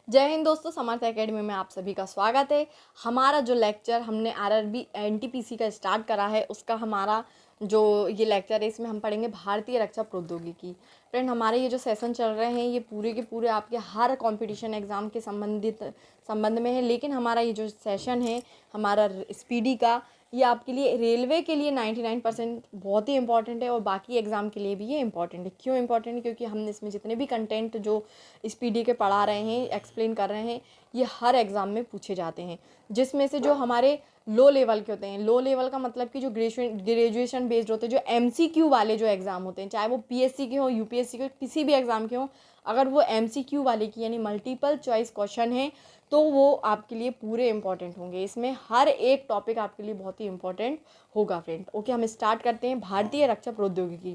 जय हिंद दोस्तों, समर्थ एकेडमी में आप सभी का स्वागत है। हमारा जो लेक्चर हमने आरआरबी एनटीपीसी का स्टार्ट करा है, उसका हमारा जो ये लेक्चर है, इसमें हम पढ़ेंगे भारतीय रक्षा प्रौद्योगिकी। फ्रेंड, हमारे ये जो सेशन चल रहे हैं ये पूरे के पूरे आपके हर कंपटीशन एग्ज़ाम के संबंध में है। लेकिन हमारा ये जो सेशन है हमारा स्पीडी का, ये आपके लिए रेलवे के लिए 99% बहुत ही इंपॉर्टेंट है और बाकी एग्ज़ाम के लिए भी ये इंपॉर्टेंट है। क्यों इंपॉर्टेंट है? क्योंकि हमने इसमें जितने भी कंटेंट जो स्पीडी के पढ़ा रहे हैं, एक्सप्लेन कर रहे हैं, ये हर एग्ज़ाम में पूछे जाते हैं। जिसमें से जो हमारे लो लेवल के होते हैं, लो लेवल का मतलब कि जो ग्रेजुएशन बेस्ड होते हैं, जो एमसीक्यू वाले जो एग्ज़ाम होते हैं, चाहे वो पीएससी के हो, यूपीएससी के, किसी भी एग्ज़ाम के हो, अगर वो एमसीक्यू वाले की यानी मल्टीपल चॉइस क्वेश्चन है तो वो आपके लिए पूरे इंपॉर्टेंट होंगे। इसमें हर एक टॉपिक आपके लिए बहुत ही इंपॉर्टेंट होगा फ्रेंड। ओके, हम स्टार्ट करते हैं। भारतीय रक्षा प्रौद्योगिकी।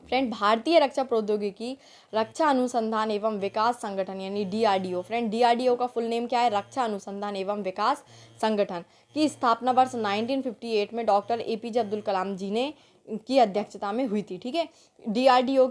फ्रेंड, भारतीय रक्षा प्रौद्योगिकी रक्षा अनुसंधान एवं विकास संगठन यानी डीआरडीओ। फ्रेंड, डीआरडीओ का फुल नेम क्या है? रक्षा अनुसंधान एवं विकास संगठन की स्थापना वर्ष 1958 में डॉक्टर एपीजे अब्दुल कलाम जी ने की अध्यक्षता में हुई थी। ठीक है, डीआरडीओ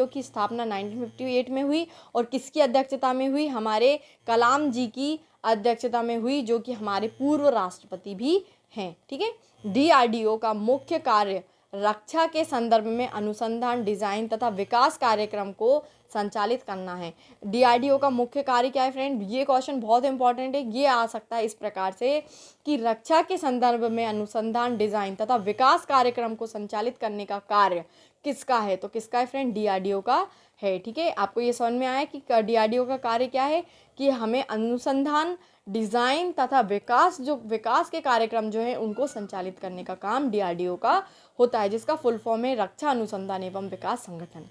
की स्थापना 1958 में हुई और किसकी अध्यक्षता में हुई? हमारे कलाम जी की अध्यक्षता में हुई, जो कि हमारे पूर्व राष्ट्रपति भी हैं। ठीक है, डीआरडीओ का मुख्य कार्य रक्षा के संदर्भ में अनुसंधान, डिजाइन तथा विकास कार्यक्रम को संचालित करना है। डीआरडीओ का मुख्य कार्य क्या है फ्रेंड? ये क्वेश्चन बहुत इंपॉर्टेंट है। ये आ सकता है इस प्रकार से कि रक्षा के संदर्भ में अनुसंधान, डिजाइन तथा विकास कार्यक्रम को संचालित करने का कार्य किसका है? तो किसका है फ्रेंड? डीआरडीओ का है। ठीक है, आपको ये समझ में आया कि डीआरडीओ का कार्य क्या है? कि हमें अनुसंधान, डिज़ाइन तथा विकास के कार्यक्रम जो है उनको संचालित करने का काम डीआरडीओ का होता है, जिसका फुल फॉर्म है रक्षा अनुसंधान एवं विकास संगठन।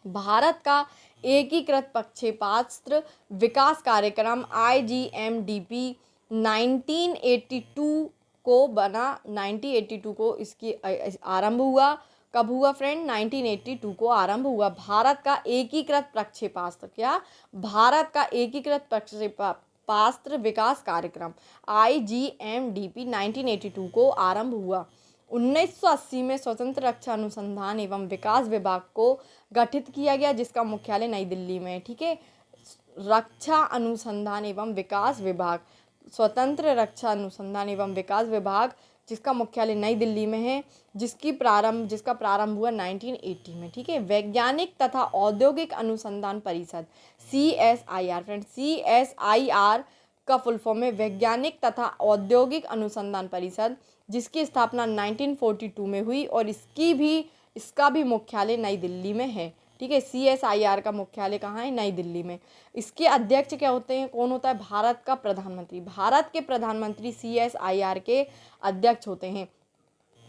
भारत का एकीकृत प्रक्षेपास्त्र विकास कार्यक्रम IGMDP 1982 को बना। 1982 को इसकी आरंभ हुआ। कब हुआ फ्रेंड? 1982 को आरंभ हुआ। भारत का एकीकृत प्रक्षेपास्त्र, क्या? भारत का एकीकृत प्रक्षेपास्त्र विकास कार्यक्रम IGMDP 1982 को आरंभ हुआ। 1980 में स्वतंत्र रक्षा अनुसंधान एवं विकास विभाग को गठित किया गया, जिसका मुख्यालय नई दिल्ली में है। ठीक है, रक्षा अनुसंधान एवं विकास विभाग, स्वतंत्र रक्षा अनुसंधान एवं विकास विभाग, जिसका मुख्यालय नई दिल्ली में है, जिसका प्रारंभ हुआ 1980 में। ठीक है, वैज्ञानिक तथा औद्योगिक अनुसंधान परिषद CSIR। फ्रेंड, CSIR का फुल फॉर्म है वैज्ञानिक तथा औद्योगिक अनुसंधान परिषद, जिसकी स्थापना 1942 में हुई और इसका भी मुख्यालय नई दिल्ली में है। ठीक है, CSIR का मुख्यालय कहाँ है? नई दिल्ली में। इसके अध्यक्ष क्या होते हैं? कौन होता है? भारत का प्रधानमंत्री। भारत के प्रधानमंत्री CSIR के अध्यक्ष होते हैं।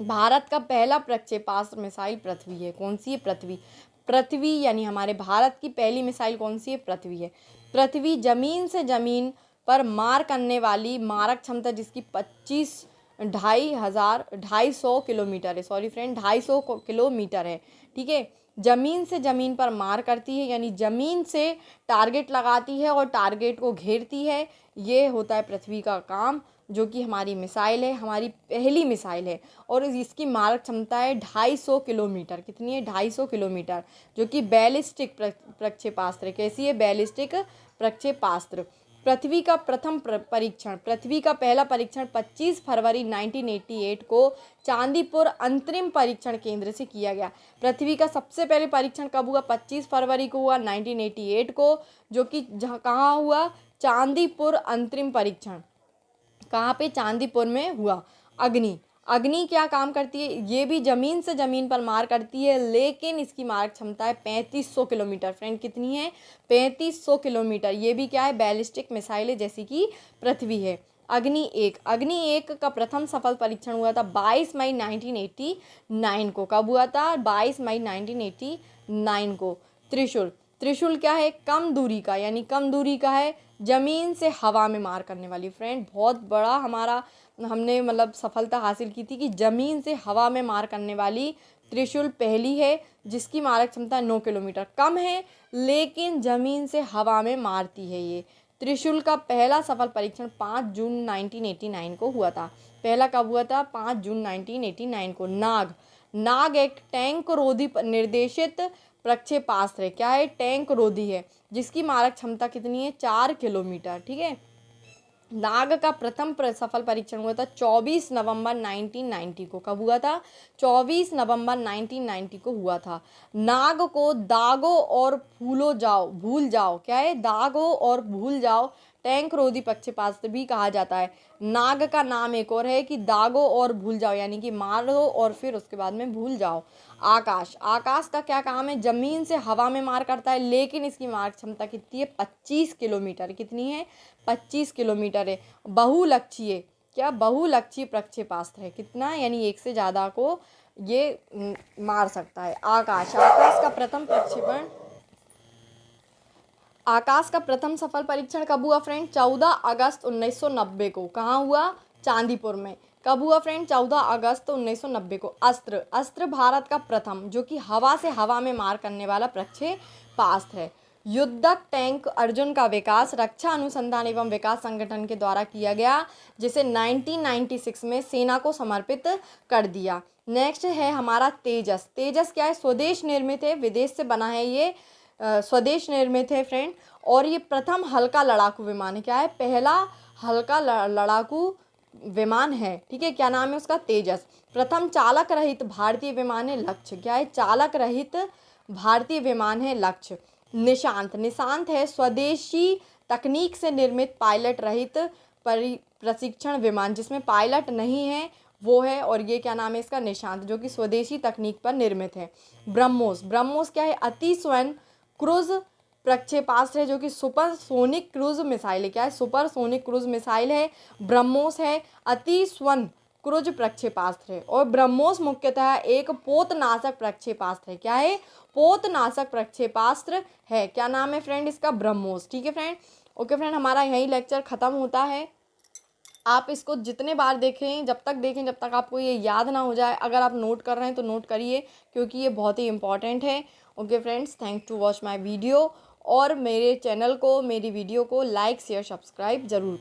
भारत का पहला प्रक्षेपास्त्र मिसाइल पृथ्वी है। कौन सी है? पृथ्वी यानी हमारे भारत की पहली मिसाइल कौन सी है? पृथ्वी है। पृथ्वी जमीन से जमीन पर मार करने वाली मारक क्षमता, जिसकी 2,500 किलोमीटर है। सॉरी फ्रेंड, 250 किलोमीटर है। ठीक है, जमीन से जमीन पर मार करती है, यानी जमीन से टारगेट लगाती है और टारगेट को घेरती है। ये होता है पृथ्वी का काम, जो कि हमारी मिसाइल है, हमारी पहली मिसाइल है और इसकी मारक क्षमता है 250 किलोमीटर। कितनी है? 250 किलोमीटर, जो कि बैलिस्टिक प्रक्षेपास्त्र। कैसी है? बैलिस्टिक प्रक्षेपास्त्र। पृथ्वी का पहला परीक्षण 25 फरवरी 1988 को चांदीपुर अंतरिम परीक्षण केंद्र से किया गया। पृथ्वी का सबसे पहले परीक्षण कब हुआ? 25 फरवरी को हुआ 1988 को, जो कि कहाँ हुआ? चांदीपुर अंतरिम परीक्षण। कहाँ पे? चांदीपुर में हुआ। अग्नि क्या काम करती है? ये भी जमीन से जमीन पर मार करती है, लेकिन इसकी मारक क्षमता है 3500 किलोमीटर। फ्रेंड, कितनी है? 3500 किलोमीटर। ये भी क्या है? बैलिस्टिक मिसाइल है, जैसी कि पृथ्वी है। अग्नि एक का प्रथम सफल परीक्षण हुआ था 22 मई 1989 को। कब हुआ था? 22 मई 1989 को। त्रिशूल क्या है? कम दूरी का, यानी कम दूरी का है, जमीन से हवा में मार करने वाली। फ्रेंड, बहुत बड़ा हमने सफलता हासिल की थी कि जमीन से हवा में मार करने वाली त्रिशूल पहली है, जिसकी मारक क्षमता 9 किलोमीटर। कम है लेकिन जमीन से हवा में मारती है। ये त्रिशूल का पहला सफल परीक्षण 5 जून 1989 को हुआ था। पहला कब हुआ था? 5 जून 1989 को। नाग एक टैंक रोधी निर्देशित प्रक्षेपास्त्र है, क्या है, टैंक रोधी है, जिसकी मारक क्षमता कितनी है, 4 किलोमीटर। ठीक है। नाग का प्रथम सफल परीक्षण हुआ था 24 नवंबर 1990 को। कब हुआ था, 24 नवंबर 1990 को हुआ था। नाग को दागो और भूल जाओ, क्या है, दागो और भूल जाओ टैंक रोधी प्रक्षेपास्त्र भी कहा जाता है। नाग का नाम एक और है कि दागो और भूल जाओ, यानी कि मार दो और फिर उसके बाद में भूल जाओ। आकाश, आकाश का क्या काम है, जमीन से हवा में मार करता है, लेकिन इसकी मार क्षमता कितनी है, 25 किलोमीटर। कितनी है, 25 किलोमीटर है। बहुलक्षीय, क्या, बहुलक्षीय प्रक्षेपास्त्र है, कितना, यानी एक से ज़्यादा को ये मार सकता है। आकाश, आकाश का प्रथम प्रक्षेपण, आकाश का प्रथम सफल परीक्षण कब हुआ फ्रेंड, 14 अगस्त 1990 को। कहाँ हुआ, चांदीपुर में। कब हुआ फ्रेंड, 14 अगस्त 1990 को। अस्त्र, अस्त्र भारत का प्रथम जो कि हवा से हवा में मार करने वाला प्रक्षेपास्त्र है। युद्धक टैंक अर्जुन का विकास रक्षा अनुसंधान एवं विकास संगठन के द्वारा किया गया, जिसे 1996 में सेना को समर्पित कर दिया। नेक्स्ट है हमारा तेजस। तेजस क्या है, स्वदेश निर्मित है, विदेश से बना है ये, स्वदेश निर्मित है फ्रेंड। और ये प्रथम हल्का लड़ाकू विमान है, क्या है, पहला हल्का लड़ाकू विमान है। ठीक है, क्या नाम है उसका, तेजस। प्रथम चालक रहित भारतीय विमान है लक्ष्य, क्या है, चालक रहित भारतीय विमान है लक्ष्य। निशांत, निशांत है स्वदेशी तकनीक से निर्मित पायलट रहित प्रशिक्षण विमान, जिसमें पायलट नहीं है वो है, और ये क्या नाम है इसका, निशांत, जो कि स्वदेशी तकनीक पर निर्मित है। ब्रह्मोस, ब्रह्मोस क्या है, अति स्वयं क्रूज प्रक्षेपास्त्र है, जो कि सुपरसोनिक क्रूज मिसाइल है, क्या है, सुपरसोनिक क्रूज मिसाइल है। ब्रह्मोस है अति स्वयं क्रूज प्रक्षेपास्त्र है। और ब्रह्मोस मुख्यतः एक पोतनाशक प्रक्षेपास्त्र है, क्या है, पोतनाशक प्रक्षेपास्त्र है। क्या नाम है फ्रेंड इसका, ब्रह्मोस। ठीक है फ्रेंड, ओके फ्रेंड, हमारा यही लेक्चर खत्म होता है। आप इसको जितने बार देखें, जब तक आपको ये याद ना हो जाए। अगर आप नोट कर रहे हैं तो नोट करिए, क्योंकि ये बहुत ही इंपॉर्टेंट है। Okay friends, thank to watch my video, और मेरे चैनल को, मेरी वीडियो को लाइक शेयर सब्सक्राइब जरूर